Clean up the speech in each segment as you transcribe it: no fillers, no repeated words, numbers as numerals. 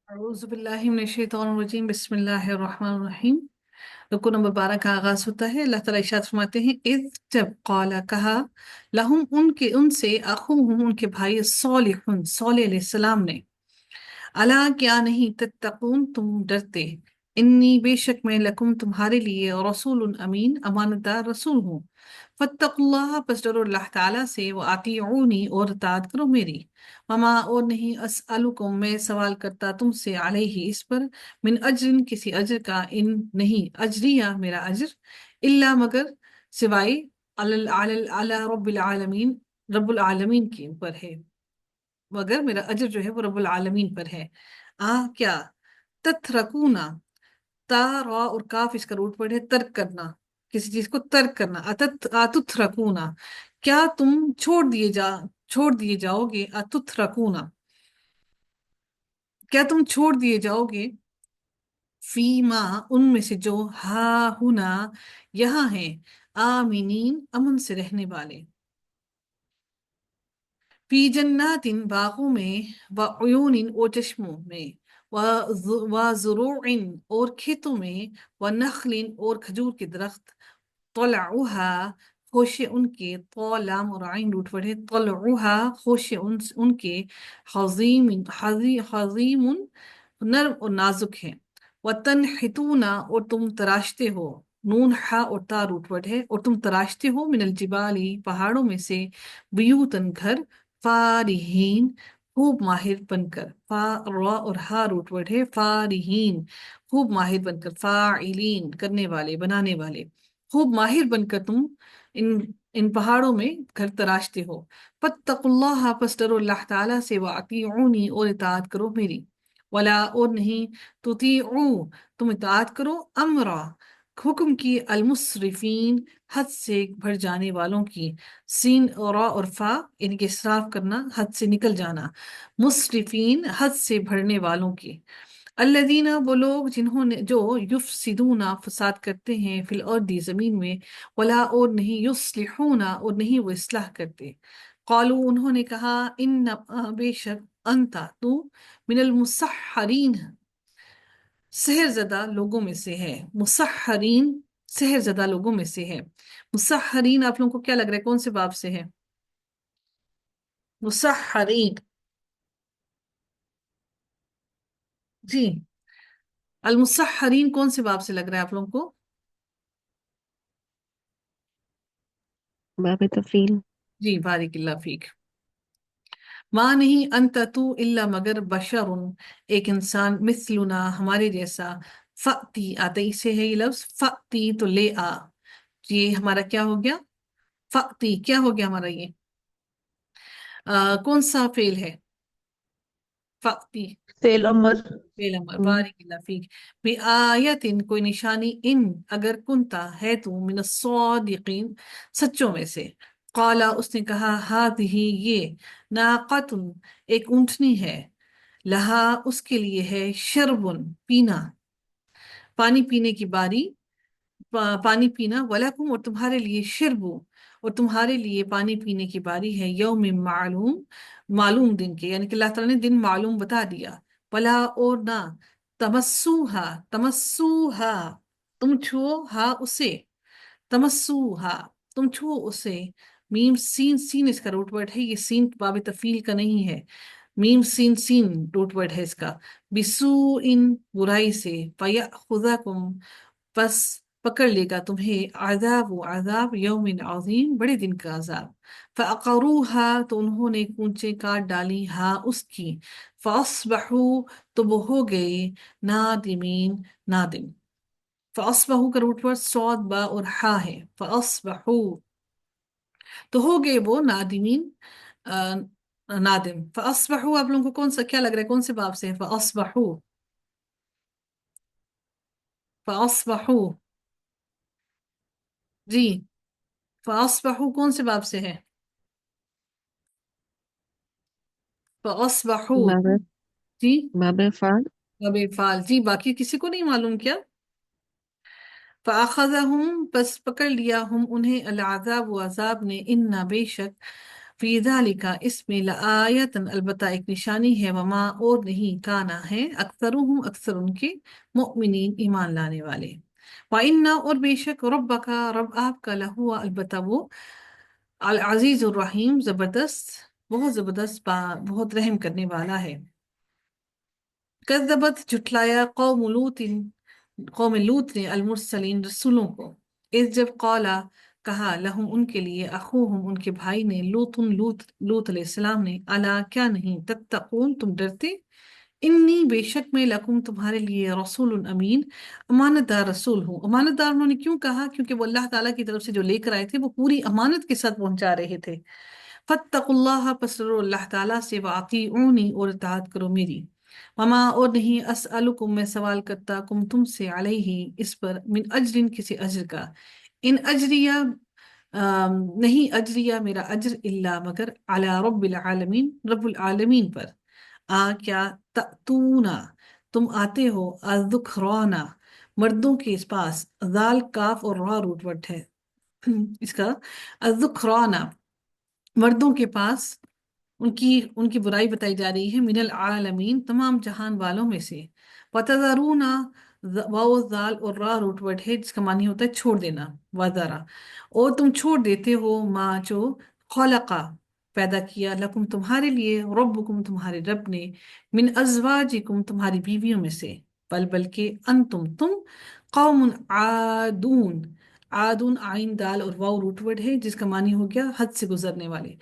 اعوذ باللہ من الشیطان الرجیم بسم اللہ الرحمن الرحیم۔ رکو نمبر 12 کا آغاز ہوتا ہے۔ اللہ تعالیٰ ارشاد فرماتے ہیں اذ جب قال کہا لہم ان سے اخوہم ان کے بھائی صالح علیہ السلام نے الا کیا نہیں تتقون تم ڈرتے انی بے شک میں لکم تمہارے لیے رسول امین امانت دار رسول ہوں فاتقوا اللہ پس ڈرو اللہ تعالیٰ سے واطیعونی اور اطاعت کرو میری وما اور نہیں اسألکم میں سوال کرتا تم سے علیہ اس پر من اجر کسی اجر کا ان نہیں اجریہ میرا اجر الا مگر سوائے علی رب العالمین رب العالمین کے اوپر ہے مگر میرا اجر جو ہے وہ رب العالمین پر ہے۔ کیا تترکونا تا را اور کاف اس کا روٹ ورڈ ہے ترک کرنا، کسی چیز کو ترک کرنا۔ اتترکونا کیا تم چھوڑ دیے جاؤ گے، اتترکونا کیا تم چھوڑ دیے جاؤ گے، فی ما ان میں سے جو ہا ہنا یہاں ہیں، آمینین امن سے رہنے والے، فی جنات باغوں میں، وعیون اور چشموں میں، وزروع اور کھیتوں میں، ونخل اور کھجور کے درخت، طلعوها خوش ان کے، لام اور عین روٹ ورڈ ہے، طلعوها خوش ان کے، حظیم نرم اور نازک ہیں، وتنحتون اور تم تراشتے ہو، نون ہا اور تا روٹ ورڈ ہے، اور تم تراشتے ہو، من الجبالی پہاڑوں میں سے، بیوتن گھر، فارہین خوب ماہر بن کر، فا را اور ہا روٹ ورڈ ہے، فارہین خوب ماہر بن کر، فاعلین کرنے والے بنانے والے، خوب ماہر بن کر تم ان پہاڑوں میں گھر تراشتے ہو۔ فاتقوا اللہ پس ڈرو اللہ تعالیٰ سے، واطیعونی اور اطاعت کرو میری، ولا اور نہیں تطیعوا تم اطاعت کرو، امرا حکم کی، المسرفین حد سے بڑھ جانے والوں کی، سین را اور فا ان کے اسراف کرنا حد سے نکل جانا، مسرفین حد سے بڑھنے والوں کی، الذین وہ لوگ جنہوں نے جو یفسدون فساد کرتے ہیں، فی الارض زمین میں، ولا اور نہیں یصلحون اور نہیں وہ اصلاح کرتے، قالو انہوں نے کہا ان بے شک انتا تو من المسحرین سحر زدہ لوگوں میں سے ہے، مسحرین سحر زدہ لوگوں میں سے ہے۔ مسحرین آپ لوگوں کو کیا لگ رہا ہے کون سے باب سے ہے؟ مسحرین جی، المسحرین کون سے باب سے لگ رہا ہے آپ لوگوں کو؟ باب تفعیل۔ جی بارک اللہ فیک۔ ماں نہیں انت تو الا مگر بشر ایک انسان، مثلنا ہمارے جیسا، فأتی آتے سے ہے یہ لفظ، فأتی تو لے آ، یہ ہمارا کیا ہو گیا؟ فأتی کیا ہو گیا ہمارا یہ کون سا فعل ہے؟ فأتی فعل امر۔ فعل امر، بارک اللہ فیک۔ بی آیتن کوئی نشانی، ان اگر کنتا ہے تو، من الصادقین سچوں میں سے، قالا اس نے کہا ہاتھی یہ، ناقۃ ایک اونٹنی ہے، لہا اس کے لیے ہے، شربن پینا، پانی پینے کی باری، پانی پینا، وَلَكُمْ اور تمہارے لیے، شربو اور تمہارے لیے پانی پینے کی باری ہے، یوم معلوم معلوم دن کے، یعنی کہ اللہ تعالیٰ نے دن معلوم بتا دیا، ولا اور نہ، تمسوہا تم چھو ہا اسے، تمسوہا تم چھو اسے، میم سین سین اس کا روٹ ورڈ ہے، یہ سین باب تفیل کا نہیں ہے، میم سین سین روٹ ورڈ ہے اس کا، بسو ان برائی سے، فیأخذکم پس پکڑ لے گا تمہیں، عذاب و عذاب یوم عظیم بڑے دن کا عذاب، فعقروها تو انہوں نے کونچے کاٹ ڈالی، ہاں اس کی، فاصبحوا تو وہ ہو گئے، نادمین نادم، فاصبحوا کا روٹ پر صاد با اور ہا ہے، فاصبحوا تو ہو گئے وہ نادمین نادم، فاصبحوا آپ لوگوں کو کون سا کیا لگ رہا ہے کون سے باب سے ہے؟ فاصبحوا فاصبحوا جی، فاصبحوا کون سے باب سے ہے؟ فاصبحوا باب جی، باب فعل۔ باب فعال جی، باقی کسی کو نہیں معلوم کیا؟ فاخذہم پس پکڑ لیا ہم انہیں، العذاب و عذاب نے، انا بے شک، फी ज़ालिका इसमें लआयतन अलबत्ता एक निशानी है, वमा और नहीं, काना है अक्सरुहुम अक्सर उनके, मुमिनीन ईमान लाने वाले। व इन्ना और बेशक रब्बका रब आपका, लहुआ अलबत्ता वो, अल अजीज और रहीम जबरदस्त, बहुत जबरदस्त, बहुत रहम करने वाला है। कज़्ज़बत झुठलाया कौम लूत ने अल मुरसलीन रसूलों को, इस जब कौला कहा, लहुम उनके लिए, अखूहुम उनके भाई ने, लूत अलैहिस्सलाम ने, अला क्या नहीं, तत्तकून तुम डरते, इन्नी बेशक मैं लकुम तुम्हारे लिए, रसूल अमीन अमानतदार रसूल हूँ। अमानतदार उन्होंने क्यों कहा? क्योंकि वो अल्लाह ताला की तरफ से जो लेकर आए थे वो पूरी अमानत के साथ पहुंचा रहे थे। फत्तकुल्लाह पस डरो अल्लाह ताला से, वातीऊनी और इताअत करो मेरी। वमा और नहीं, असअलुकुम मैं सवाल करता, कुम तुमसे, अलैहि इस पर, मिन अजरिन किसी अजर का, इन अजरिया नहीं अजरिया मेरा अजर, इल्ला मगर, अला रब्बिल आलमीन रब्बुल आलमीन पर। आ क्या, तूना तुम आते हो, अज़ुखराना मर्दों के इस पास, दाल काफ और रा रूट वर्ड है इसका, अज़ुखराना मर्दों के पास, उनकी उनकी बुराई बताई जा रही है, मिनल आलमीन तमाम जहान वालों में से। वतज़रूना वाओ जाल और रा रूट वर्ड है जिसका मानी होता है छोड़ देना, वज़रा, और तुम छोड़ देते हो, माँ जो खलका पैदा किया, लकुम तुम्हारे लिए, रब्बुकुम तुम्हारे रब ने, मिन अजवाजिकुम तुम्हारी बीवियों में से, बल्कि तुम कौमुन आदून, आदून आइन दाल और वाओ रूट वर्ड है जिसका मानी हो गया हद से गुजरने वाले,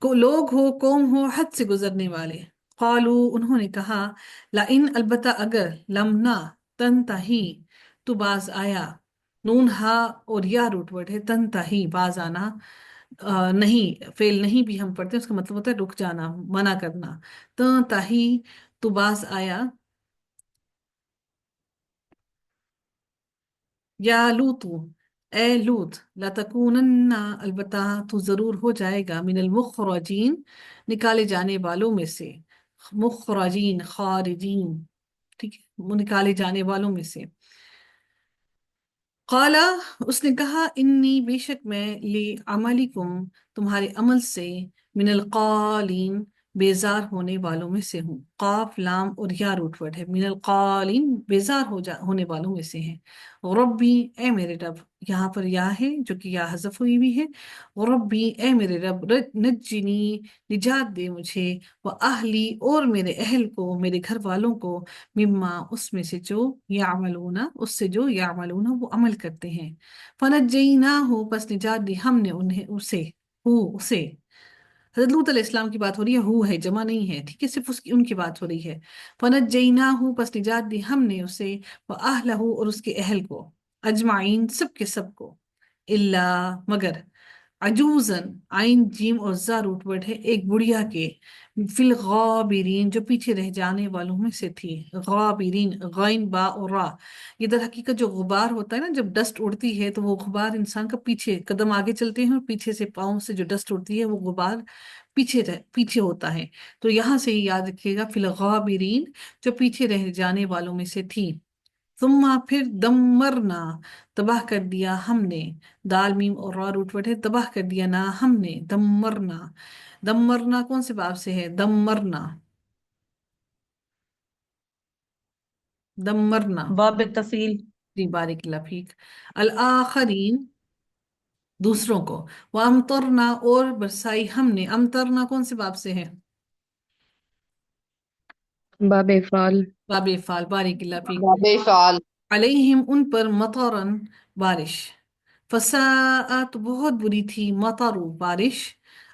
को लोग हो, कौम हो, हद से गुजरने वाले। कालू उन्होंने कहा, ला इन अलबत्ता अगर, लमना तनताही तू बाज आया, नून हा और या रूट वर्ड है, तनताही बाज आना, नहीं फेल नहीं भी हम पढ़ते हैं, उसका मतलब होता है रुक जाना, मना करना। तनताही तू बाज आया, या लूतू ए लूत, लतकूनन्ना अलबत्ता तू जरूर हो जाएगा, मिनल मुखरजीन निकाले जाने वालों में से, मुखरजीन खारिजीन, ठीक है, वो निकाले जाने वालों में से। काला उसने कहा, इन्नी बेशक मैं, ले अमलिकुम तुम्हारे अमल से, मिनल कालीन बेजार होने वालों में से हूँ। काफ लाम और या रूट वर्ड है, मिनल कालीन बेजार होने वालों में से हैं। रब्बी ए मेरे रब, यहाँ पर या है जो कि या हज़फ हुई भी है। रब्बी ए मेरे रब, नज्जिनी निजात दे मुझे, व अहली और मेरे अहल को, मेरे घर वालों को, मिम्मा उसमें से जो, यामलूना उससे जो, यामलूना वो अमल करते हैं। फनज्जयना हो बस निजात दी हमने उन्हें, उसे हजरत लूत अलैहिस्सलाम की बात हो रही है, हु है जमा नहीं है, ठीक है, सिर्फ उसकी उनकी बात हो रही है। फनज्जयना हो बस निजात दी हमने उसे, व अहलहू और उसके अहल को, अजमाइन सब के सब को, इल्ला मगर, अजूजन आइन जीम और जा रूट वर्ड है, एक बुढ़िया के, फिल गाबिरीन जो पीछे रह जाने वालों में से थी। गाबिरीन गाइन बा और रा, ये दर हकीकत जो गुबार होता है ना, जब डस्ट उड़ती है तो वो गुबार इंसान का पीछे कदम आगे चलते हैं और पीछे से पाँव से जो डस्ट उड़ती है वो गुबार पीछे होता है। तो यहाँ से ही याद रखिएगा, फिल गाबिरीन जो पीछे रह जाने वालों में से थी। सुम्मा फिर, दमरना तबाह कर दिया हमने, दाल मीम और रा रूट वर्ड है, तबाह कर दिया ना हमने, दमरना, दमरना कौन से बाब से है, दमरना, दमरना, बाब तफील। जी बारिक लफीक, अल आखरीन दूसरों को, व अमतरना और बरसाई हमने, अमतरना कौन से बाब से है, बाब इफ़ाल। बाब फाल, बारिक लफीक, बाब फाल। अलैहिम उन पर, मतरन बारिश, फसाअत बहुत बुरी थी, मतारू बारिश,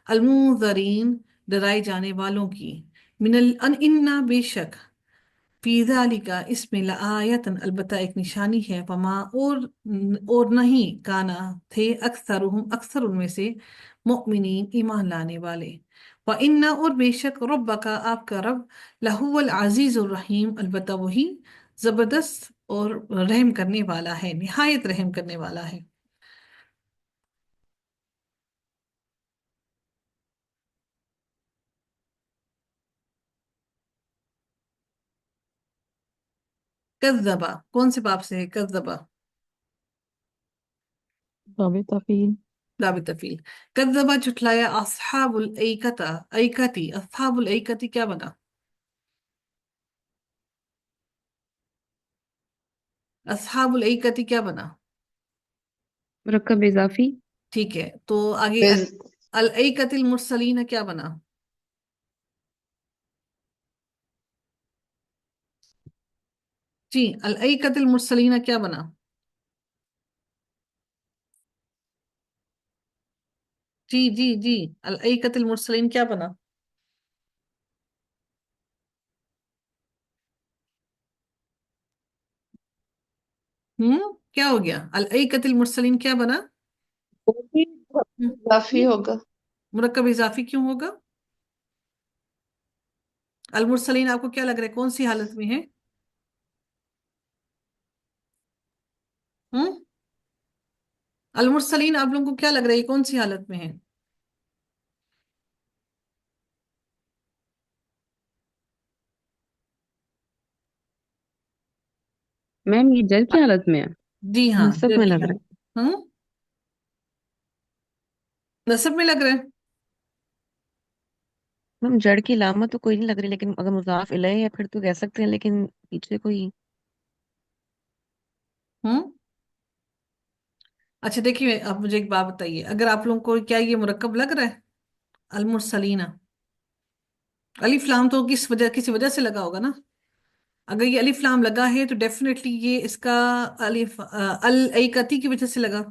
अलमुजरीन डराए जाने वालों की, मिनल अन इन्ना बेशक, फी ज़ालिका इसमें, लआयतन अलबत्ता एक निशानी है, वमा और नहीं, काना थे, अक्सरुहुम अक्सर उनमें से, मुमिनीन ईमान लाने वाले। व इन्ना और बेशक, रब्बका आपका रब, लहुवल अजीजुर रहीम अलबत्ता वही जबरदस्त और रहम करने वाला है, निहायत रहम करने वाला है। कज़्ज़बा कौन से बाप से है, कज़्ज़बा, बाब तफ़ील। लाभ तफील। कद्दबा झुठलाया अस्हाबुल ऐकता ऐकती, अस्हाबुल ऐकती क्या बना? अस्हाबुल ऐकती क्या बना? मुरक्कब इजाफी। ठीक है, तो आगे बेज अल ऐकतिल मुरसलीन क्या बना? जी, अल ऐकतिल मुरसलीन क्या बना? जी जी जी, अल ऐकतिल मुरसलीन क्या बना? क्या हो गया? अल ऐकतिल मुरसलीन क्या बना? वो भी हम्म काफी होगा। मुरक्कब इजाफी क्यों होगा? अल मुरसलीन आपको क्या लग रहा है कौन सी हालत में है? हम्म अल मुरसलीन आप लोगों को क्या लग रहा है ये कौन सी हालत में है? मैम ये जल की हालत में है। जी हाँ, नसब जर में की लग रहा हालत। हम्म नसब में लग रहा है। मैम जड़ की लामत तो कोई नहीं लग रही, लेकिन अगर मुजाफ इलैहि है फिर तो कह सकते हैं, लेकिन पीछे कोई। हम्म अच्छा देखिए, आप मुझे एक बात बताइए, अगर आप लोगों को क्या ये मुरक्कब लग रहा है? अल मुरसलीना, अलिफ लाम तो किसी वजह से लगा होगा ना। अगर ये अलिफ लाम लगा है तो डेफिनेटली ये इसका अल ऐकती की वजह से लगा।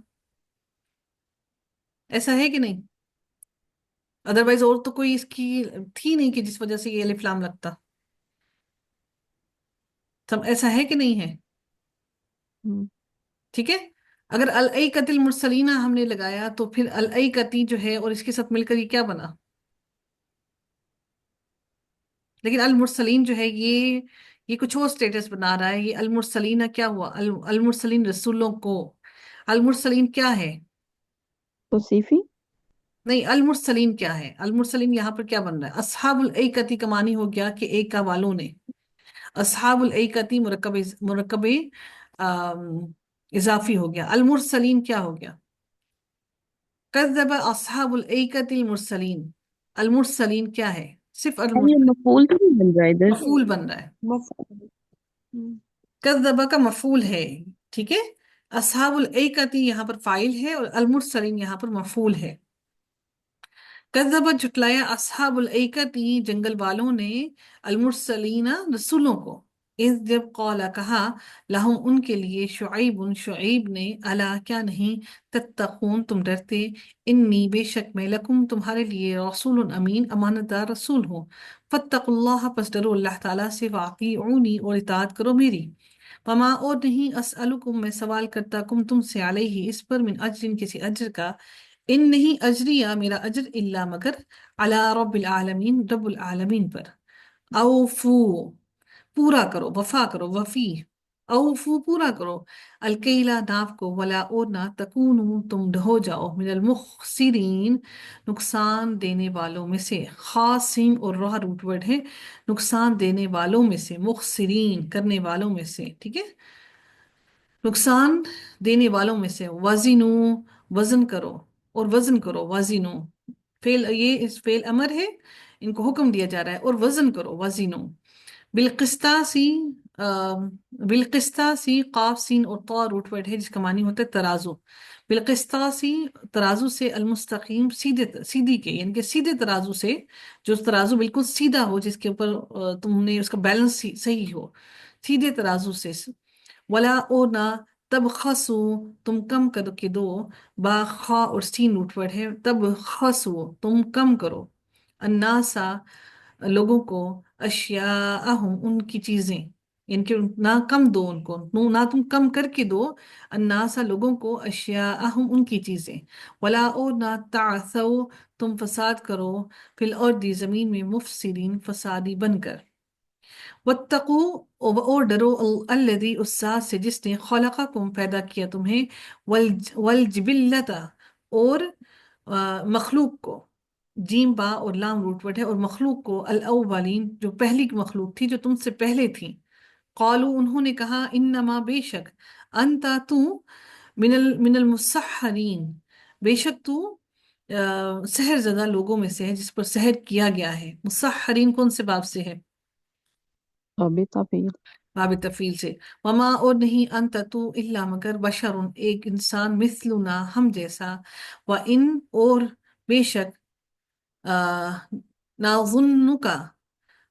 ऐसा है कि नहीं? अदरवाइज और तो कोई इसकी थी नहीं कि जिस वजह से ये अलिफ लाम लगता। सब ऐसा है कि नहीं है? हम्म, ठीक है। अगर अल ऐकतिल मुरसलीना हमने लगाया तो फिर अल ऐकती जो है और इसके साथ मिलकर ये क्या बना? लेकिन अल मुरसलीन जो है ये कुछ और स्टेटस बना रहा है। ये अल मुरसलीना क्या हुआ? अल मुरसलीन रसूलों को। अल मुरसलीन क्या है? तौसीफी। नहीं, अल मुरसलीन क्या है? अल मुरसलीन यहाँ पर क्या बन रहा है? अस्हाबुल ऐकती का मानी हो गया कि एका वालों ने। अस्हाबुल ऐकती मुरक्कब इजाफी हो गया। अल मुरसलीन क्या हो गया? कज़्ज़ब अस्हाबुल ऐकतिल मुरसलीन। अल मुरसलीन क्या है? सिर्फ अल मैम ये मुरसलीन मफूल तो नहीं बन रहा है इधर। मफूल बन रहा है। मफूल। हम्म, कज़्ज़ब का मफूल है। ठीक है। अस्हाबुल ऐकती यहाँ पर फाइल है और अल मुरसलीन यहाँ पर मफूल है। कज़्ज़बत झुटलाया अस्हाबुल ऐकती जंगल वालों ने अल मुरसलीना रसूलों को। इस जब कौला कहा लहुम उनके लिए शुआइब ने अला क्या नहीं तत्तकून तुम डरते इन्नी बेशक मैं लकुम तुम्हारे लिए रसूल अमीन अमानतदार रसूल हूँ। फत्तकुल्लाह पस डरो अल्लाह ताला से वातीऊनी और इताअत करो मेरी। वमा और नहीं असअलुकुम मैं सवाल करता कुम तुमसे अलैहि इस पर मिन अजरिन किसी अजर का। इन नहीं अजरिया मेरा अजर इल्ला मगर अला रब्बिल आलमीन रब्बुल आलमीन पर। औफू पूरा करो, वफा करो, वफी। औफू पूरा करो। अलकैला नाव को वला और ना तकूनु तुम ढहो जाओ मिनल मुखसिरीन नुकसान देने वालों में से। खासिन और राह रूटवर्ड है, नुकसान देने वालों में से, मुखसिरीन करने वालों में से। ठीक है, नुकसान देने वालों में से। वजीनू वजन करो, और वजन करो वजीनू। फेल ये इस फेल अमर है, इनको हुक्म दिया जा रहा है और वजन करो वजीनू। बिलकिस्तासी बिलकिस्तासी काफ सीन और तौ रूट वर्ड है जिसका मानी होता है तराजू। बिलकिस्तासी तराजू से अलमुस्तकीम सीधे सीधी के यानी कि सीधे तराजू से, जो तराजू बिल्कुल सीधा हो जिसके ऊपर तुमने उसका बैलेंस सही हो, सीधे तराजू से। वला और ना तब खसू तुम कम कर के दो। बा खा और सीन रूट वर्ड है, तब खसू तुम कम करो। अन्नासा लोगों को, अशियाअहुम उनकी चीजें, इनके ना कम दो उनको, ना तुम कम करके दो। अन्नासा लोगों को, अशियाअहुम उनकी चीजें। वला और ना तासौ तुम फसाद करो फिल अर्दी जमीन में मुफसिदीन फसादी बनकर। वत्तकू और डरो अल्लज़ी उस ज़ात से जिसने खलक़कुम पैदा किया तुम्हें। वल जिबिल्लता और मखलूक को। जीम बा और लाम रूट वर्ड है, और मखलूक को अल अव्वलीन जो पहली मखलूक थी जो तुमसे पहले थी। कौलू उन्होंने कहा इन्नमा बेशक अंता तू मिनल मिनल मुसहरीन بے شک تو سحر زدہ لوگوں میں سے ہے جس پر سحر کیا گیا ہے. مسحرین کون سے باب سے ہے؟ تعبیر. باب تفیل سے. وما اور نہیں انت تو الا مگر بشر ایک انسان مثلنا ہم جیسا. وان اور بے شک نظنک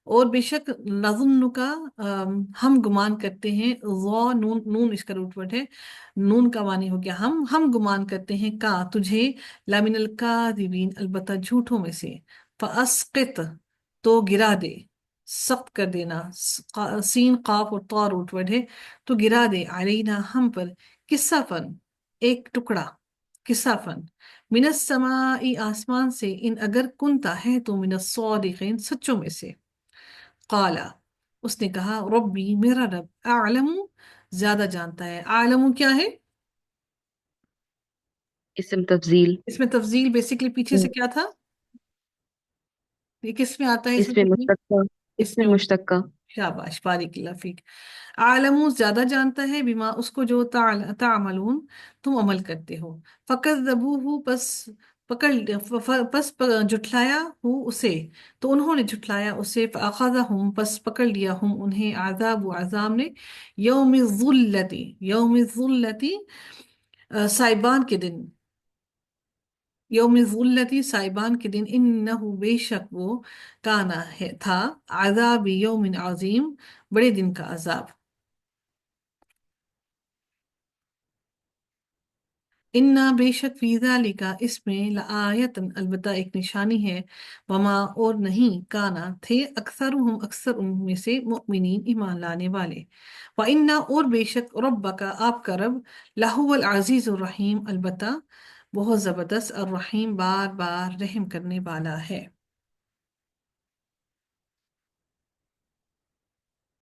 اور بے شک نظنکا ہم گمان کرتے ہیں. نون نون اس کا روٹ ورڈ ہے. نون کا معنی ہو گیا ہم گمان کرتے ہیں کا تجھے لامن الکاذبین البتہ جھوٹوں میں سے. فاسقط تو گرا دے. سخت کر دینا. سین قاف اور طا روٹ ورڈ ہے. تو گرا دے علینا ہم پر قصہ فن ایک ٹکڑا. قصہ فن من السماء آسمان سے ان اگر کنتا ہے تو من الصادقین سچوں میں سے. قالا اس نے کہا ربی میرا رب اعلم زیادہ جانتا ہے. اعلم کیا ہے؟ اسم تفضیل. اس میں تفضیل بیسیکلی پیچھے سے کیا تھا؟ یہ کس میں آتا ہے اس اس میں میں تفضیل؟ مشتقہ. اس اس میں میں مشتقہ. شاباش بارک اللہ فیک. عالم زیادہ جانتا ہے بما اس کو جو تعملون تم عمل کرتے ہو. فکذبوہ پس جھٹلایا ہو اسے تو انہوں نے جھٹلایا اسے. فاخذہم پس پکڑ لیا ہم انہیں عذاب و عذاب نے. یوم الظلتی یوم الظلتی سائبان کے دن. یوم الظلتی سائبان کے دن. انہو بے شک وہ کانا ہے تھا عذاب یوم عظیم بڑے دن کا عذاب. انا بے شک فی ذالک اس میں لآیتن البتہ ایک نشانی ہے. وما اور نہیں کانا تھے اکثرہم اکثر ان میں سے مؤمنین ایمان لانے والے. وَإِنَّا اور بے شک ربک آپ کا رب لہو العزیز الرحیم البتہ بہت زبردست الرحیم بار بار رحم کرنے والا ہے.